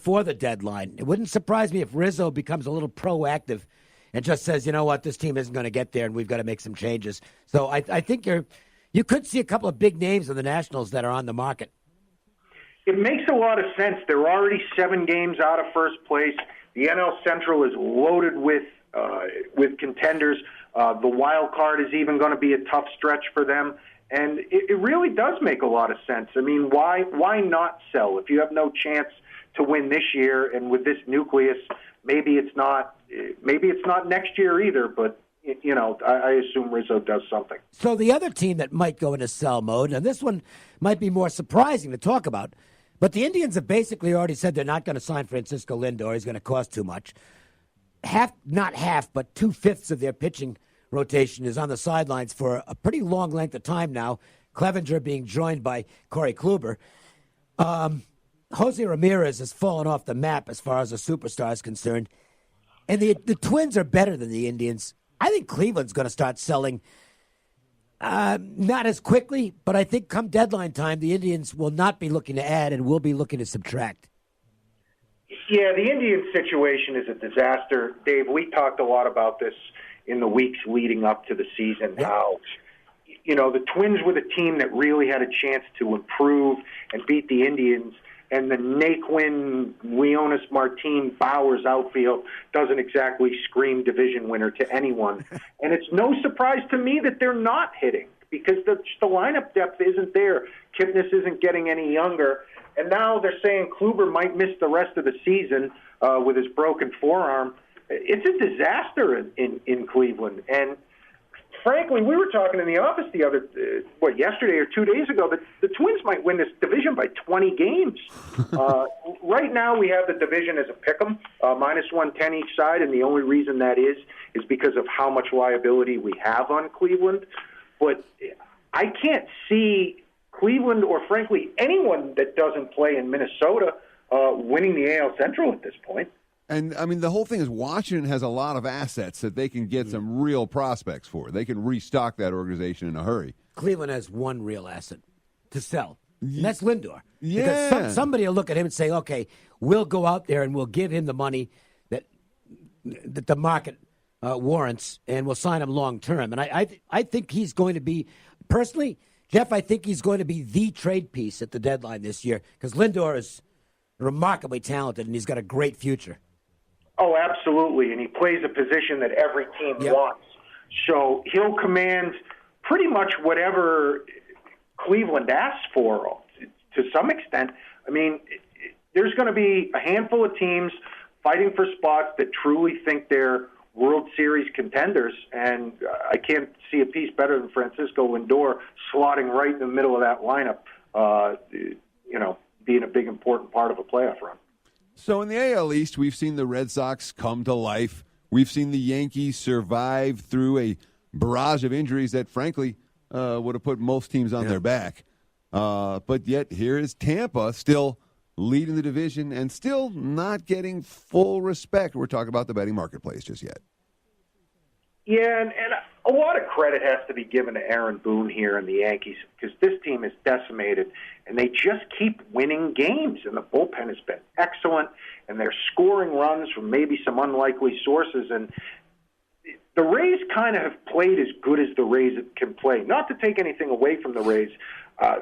before the deadline. It wouldn't surprise me if Rizzo becomes a little proactive and just says, you know what, this team isn't going to get there and we've got to make some changes. So I think you could see a couple of big names in the Nationals that are on the market. It makes a lot of sense. They're already 7 games out of first place. The NL Central is loaded with contenders. The wild card is even going to be a tough stretch for them. And it really does make a lot of sense. I mean, why not sell? If you have no chance to win this year, and with this nucleus, maybe it's not next year either, but you know, I assume Rizzo does something. So the other team that might go into sell mode, and this one might be more surprising to talk about, but the Indians have basically already said they're not going to sign Francisco Lindor. He's going to cost too much. Not half, but 2/5 of their pitching rotation is on the sidelines for a pretty long length of time now. Clevenger being joined by Corey Kluber. Jose Ramirez has fallen off the map as far as a superstar is concerned. And the Twins are better than the Indians. I think Cleveland's going to start selling not as quickly, but I think come deadline time, the Indians will not be looking to add and will be looking to subtract. Yeah, the Indians situation is a disaster. Dave, we talked a lot about this in the weeks leading up to the season, how, you know, the Twins were the team that really had a chance to improve and beat the Indians, and the Naquin, Leonis, Martin, Bowers outfield doesn't exactly scream division winner to anyone. And it's no surprise to me that they're not hitting, because the lineup depth isn't there. Kipnis isn't getting any younger. And now they're saying Kluber might miss the rest of the season with his broken forearm. It's a disaster in Cleveland. And frankly, we were talking in the office yesterday or 2 days ago, that the Twins might win this division by 20 games. Right now we have the division as a pick'em, -110 each side, and the only reason that is because of how much liability we have on Cleveland. But I can't see Cleveland, or frankly anyone that doesn't play in Minnesota, winning the AL Central at this point. And, I mean, the whole thing is Washington has a lot of assets that they can get some real prospects for. They can restock that organization in a hurry. Cleveland has one real asset to sell, and that's Lindor. Yeah. Because somebody will look at him and say, okay, we'll go out there and we'll give him the money that the market warrants, and we'll sign him long term. And I think he's going to be, personally, Jeff, I think he's going to be the trade piece at the deadline this year, because Lindor is remarkably talented and he's got a great future. Oh, absolutely, and he plays a position that every team wants. So he'll command pretty much whatever Cleveland asks for to some extent. I mean, there's going to be a handful of teams fighting for spots that truly think they're World Series contenders, and I can't see a piece better than Francisco Lindor slotting right in the middle of that lineup, being a big, important part of a playoff run. So in the AL East, we've seen the Red Sox come to life. We've seen the Yankees survive through a barrage of injuries that, frankly, would have put most teams on their back. But yet here is Tampa still leading the division and still not getting full respect. We're talking about the betting marketplace just yet. Yeah, and a lot of credit has to be given to Aaron Boone here and the Yankees, because this team is decimated, and they just keep winning games, and the bullpen has been excellent, and they're scoring runs from maybe some unlikely sources, and the Rays kind of have played as good as the Rays can play. Not to take anything away from the Rays.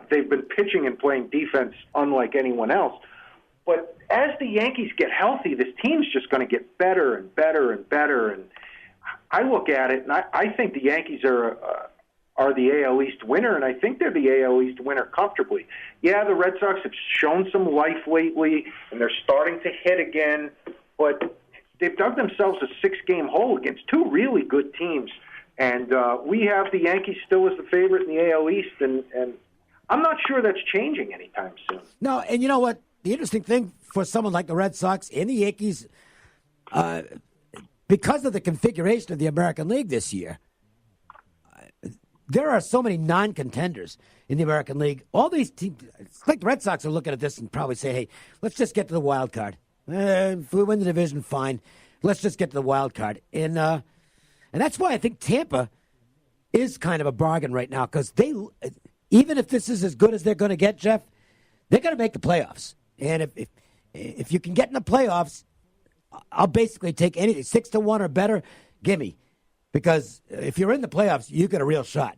They've been pitching and playing defense unlike anyone else. But as the Yankees get healthy, this team's just going to get better and better and better. And I look at it, and I think the Yankees are the AL East winner, and I think they're the AL East winner comfortably. Yeah, the Red Sox have shown some life lately, and they're starting to hit again, but they've dug themselves a 6-game hole against two really good teams. And we have the Yankees still as the favorite in the AL East, and I'm not sure that's changing anytime soon. No, and you know what? The interesting thing for someone like the Red Sox and the Yankees, because of the configuration of the American League this year, there are so many non-contenders in the American League. All these teams, it's like the Red Sox are looking at this and probably say, hey, let's just get to the wild card. If we win the division, fine. Let's just get to the wild card. And that's why I think Tampa is kind of a bargain right now, because they, even if this is as good as they're going to get, Jeff, they're going to make the playoffs. And if you can get in the playoffs, I'll basically take anything. 6-1 or better, gimme. Because if you're in the playoffs, you get a real shot.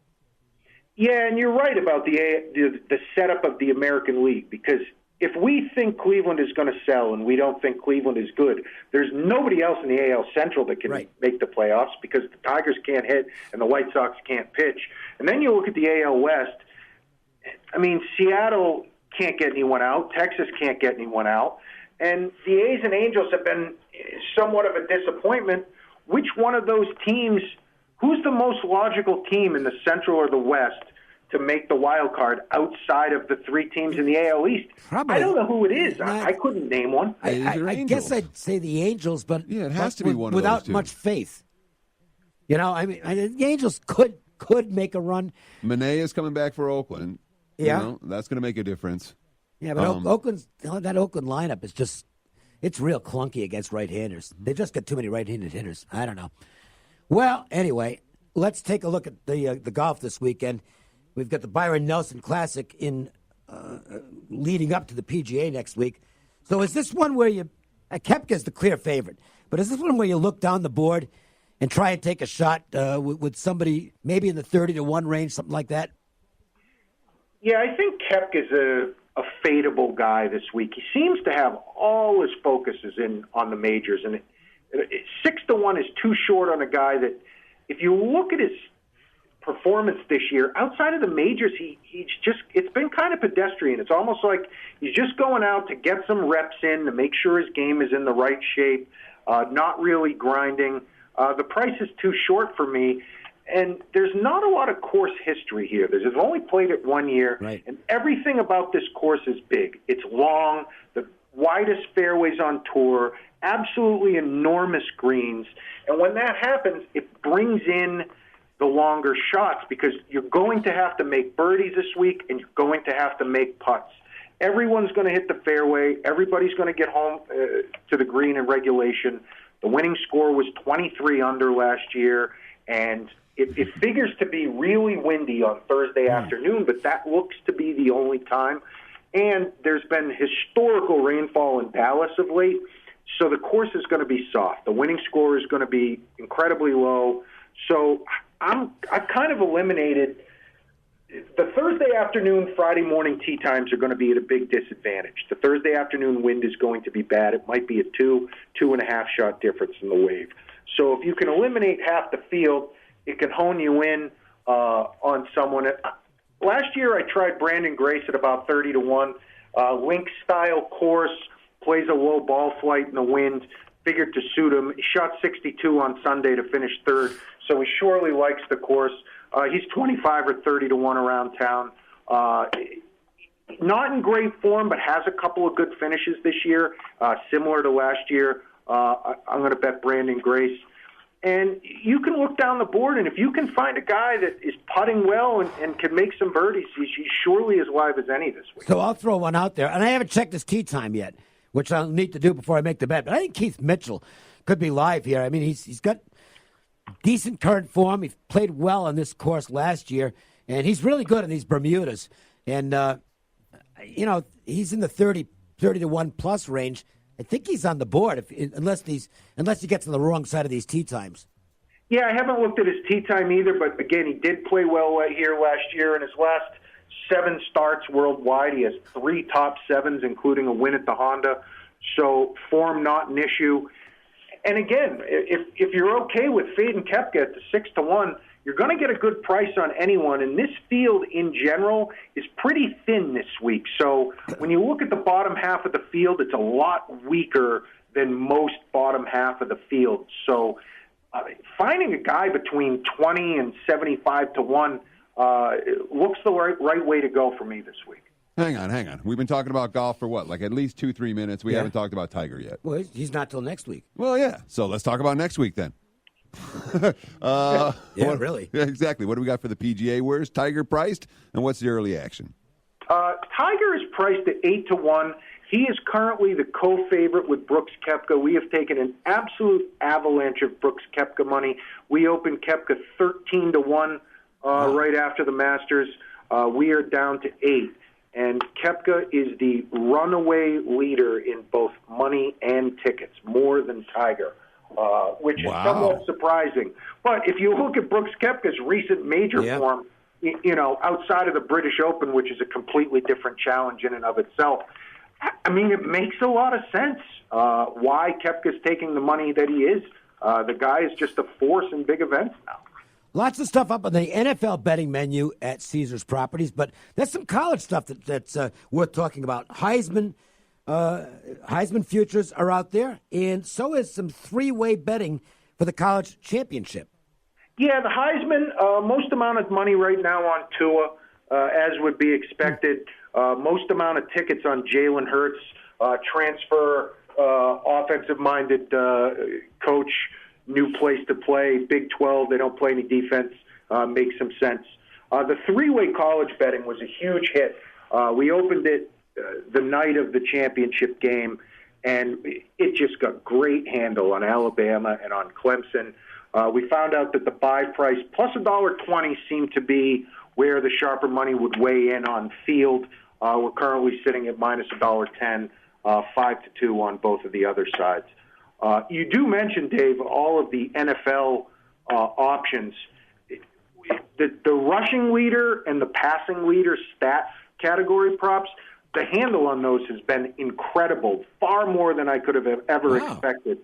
Yeah, and you're right about the setup of the American League, because if we think Cleveland is going to sell and we don't think Cleveland is good, there's nobody else in the AL Central that can make the playoffs because the Tigers can't hit and the White Sox can't pitch. And then you look at the AL West. I mean, Seattle can't get anyone out. Texas can't get anyone out. And the A's and Angels have been somewhat of a disappointment. Which one of those teams, who's the most logical team in the Central or the West to make the wild card outside of the three teams in the AL East? Probably. I don't know who it is. I couldn't name one. I guess I'd say the Angels, but yeah, it has to be one of without those two. much faith. You know, I mean, the Angels could make a run. Manet is coming back for Oakland. Yeah, you know, that's going to make a difference. Yeah, but that Oakland lineup is just, it's real clunky against right-handers. They just got too many right-handed hitters. I don't know. Well, anyway, let's take a look at the golf this weekend. We've got the Byron Nelson Classic in leading up to the PGA next week. So is this one where Koepka's the clear favorite, but is this one where you look down the board and try and take a shot with somebody maybe in the 30-1 range, something like that? Yeah, I think Koepka's a fadeable guy this week. He seems to have all his focuses on the majors, and 6-1 is too short on a guy that, if you look at his performance this year, outside of the majors, it's been kind of pedestrian. It's almost like he's just going out to get some reps in, to make sure his game is in the right shape, not really grinding. The price is too short for me. And there's not a lot of course history here. They've only played it 1 year, right. And everything about this course is big. It's long, the widest fairways on tour, absolutely enormous greens. And when that happens, it brings in the longer shots because you're going to have to make birdies this week and you're going to have to make putts. Everyone's going to hit the fairway. Everybody's going to get home to the green in regulation. The winning score was 23 under last year, and it figures to be really windy on Thursday afternoon, but that looks to be the only time. And there's been historical rainfall in Dallas of late, so the course is going to be soft. The winning score is going to be incredibly low. So I've kind of eliminated the Thursday afternoon, Friday morning tee times are going to be at a big disadvantage. The Thursday afternoon wind is going to be bad. It might be a 2.5 shot difference in the wave. So if you can eliminate half the field, it can hone you in on someone. Last year I tried Brandon Grace at about 30-1. Link-style course, plays a low ball flight in the wind, figured to suit him. He shot 62 on Sunday to finish third, so he surely likes the course. He's 25 or 30-1 around town. Not in great form, but has a couple of good finishes this year, similar to last year. I'm going to bet Brandon Grace. And you can look down the board, and if you can find a guy that is putting well and can make some birdies, he's surely as live as any this week. So I'll throw one out there, and I haven't checked his tee time yet, which I'll need to do before I make the bet. But I think Keith Mitchell could be live here. I mean, he's got decent current form. He played well on this course last year, and he's really good in these Bermudas. And, he's in the 30-1 plus range. I think he's on the board unless he gets on the wrong side of these tee times. Yeah, I haven't looked at his tee time either, but again, he did play well here last year. In his last 7 starts worldwide, he has 3 top 7s, including a win at the Honda. So form not an issue. And again, if you're okay with fading Koepka at the 6-1, you're going to get a good price on anyone. And this field in general is pretty thin this week. So when you look at the bottom half of the field, it's a lot weaker than most bottom half of the field. So finding a guy between 20 and 75-1 looks the right way to go for me this week. Hang on. We've been talking about golf for what, like at least 2-3 minutes. We haven't talked about Tiger yet. Well, he's not till next week. Well, yeah. So let's talk about next week then. Really? Yeah, exactly. What do we got for the PGA? Where's Tiger priced, and what's the early action? Tiger is priced at 8-1. He is currently the co-favorite with Brooks Koepka. We have taken an absolute avalanche of Brooks Koepka money. We opened Koepka 13-1 right after the Masters. We are down to 8. and Koepka is the runaway leader in both money and tickets, more than Tiger, which is somewhat surprising. But if you look at Brooks Koepka's recent major form, outside of the British Open, which is a completely different challenge in and of itself, I mean, it makes a lot of sense why Koepka's taking the money that he is. The guy is just a force in big events now. Lots of stuff up on the NFL betting menu at Caesars Properties, but there's some college stuff that's worth talking about. Heisman futures are out there, and so is some three-way betting for the college championship. Yeah, the Heisman, most amount of money right now on Tua, as would be expected. Most amount of tickets on Jalen Hurts, transfer, offensive-minded coach, new place to play, Big 12, they don't play any defense, makes some sense. The three-way college betting was a huge hit. We opened it the night of the championship game, and it just got great handle on Alabama and on Clemson. We found out that the buy price plus $1.20 seemed to be where the sharper money would weigh in on field. We're currently sitting at minus $1.10, 5-2 on both of the other sides. You do mention, Dave, all of the NFL options. The rushing leader and the passing leader stat category props, the handle on those has been incredible, far more than I could have ever expected.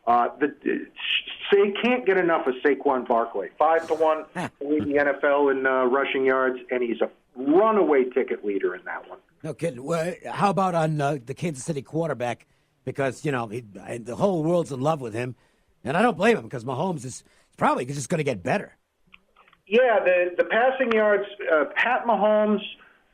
They can't get enough of Saquon Barkley. 5-1 to lead the NFL in rushing yards, and he's a runaway ticket leader in that one. No kidding. Well, how about on the Kansas City quarterback? Because, the whole world's in love with him. And I don't blame him because Mahomes is probably just going to get better. Yeah, the passing yards, Pat Mahomes,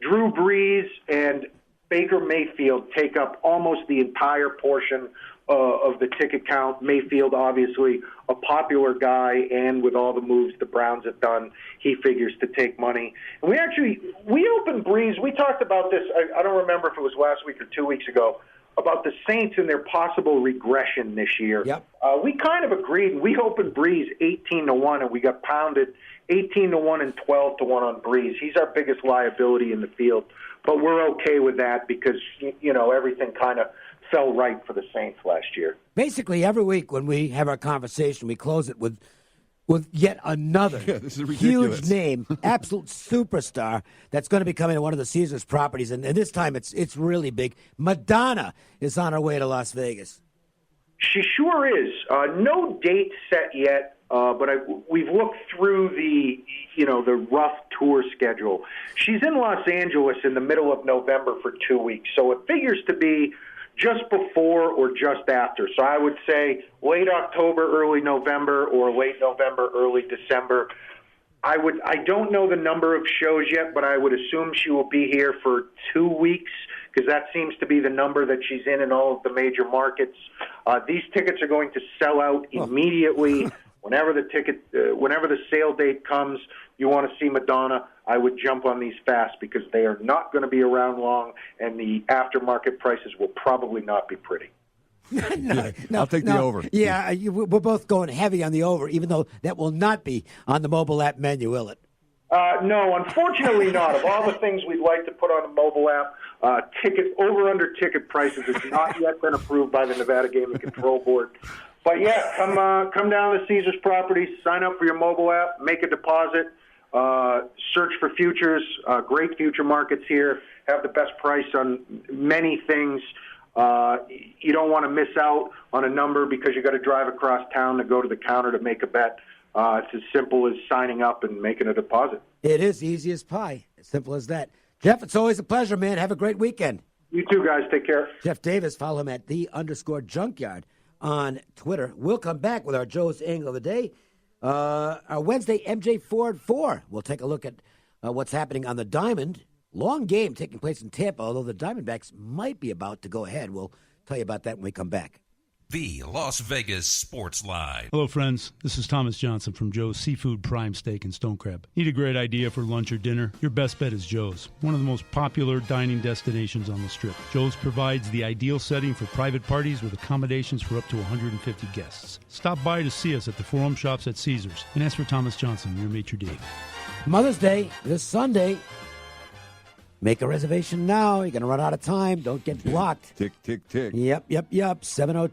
Drew Brees, and Baker Mayfield take up almost the entire portion of the ticket count. Mayfield, obviously, a popular guy, and with all the moves the Browns have done, he figures to take money. And we opened Brees. We talked about this, I don't remember if it was last week or 2 weeks ago, about the Saints and their possible regression this year. Yep. We kind of agreed. We opened Brees 18-1, and we got pounded 18-1 and 12-1 on Brees. He's our biggest liability in the field, but we're okay with that because everything kind of fell right for the Saints last year. Basically, every week when we have our conversation, we close it with yet another huge name, absolute superstar that's going to be coming to one of the Caesars properties. And this time it's really big. Madonna is on her way to Las Vegas. She sure is. No date set yet, but we've looked through the rough tour schedule. She's in Los Angeles in the middle of November for 2 weeks, so it figures to be just before or just after. So I would say late October, early November, or late November, early December. I don't know the number of shows yet, but I would assume she will be here for 2 weeks because that seems to be the number that she's in all of the major markets. These tickets are going to sell out immediately. Whenever the sale date comes, you want to see Madonna, I would jump on these fast because they are not going to be around long, and the aftermarket prices will probably not be pretty. No, I'll take the over. Yeah, we're both going heavy on the over, even though that will not be on the mobile app menu, will it? No, unfortunately not. Of all the things we'd like to put on the mobile app, over-under ticket prices has not yet been approved by the Nevada Gaming Control Board. But yeah, come down to Caesars Properties, sign up for your mobile app, make a deposit, search for futures, great future markets here, have the best price on many things. You don't want to miss out on a number because you got to drive across town to go to the counter to make a bet. It's as simple as signing up and making a deposit. It is easy as pie. As simple as that. Jeff, it's always a pleasure, man. Have a great weekend. You too, guys. Take care. Jeff Davis, follow him at _Junkyard on Twitter. We'll come back with our Joe's Angle of the Day. Our Wednesday MJ Ford 4. We'll take a look at what's happening on the Diamond. Long game taking place in Tampa, although the Diamondbacks might be about to go ahead. We'll tell you about that when we come back. The Las Vegas Sportsline. Hello, friends. This is Thomas Johnson from Joe's Seafood Prime Steak and Stone Crab. Need a great idea for lunch or dinner? Your best bet is Joe's, one of the most popular dining destinations on the Strip. Joe's provides the ideal setting for private parties with accommodations for up to 150 guests. Stop by to see us at the Forum Shops at Caesars and ask for Thomas Johnson, your maitre d'. Mother's Day this Sunday. Make a reservation now. You're going to run out of time. Don't get blocked. Tick, tick, tick. Yep. 7:02.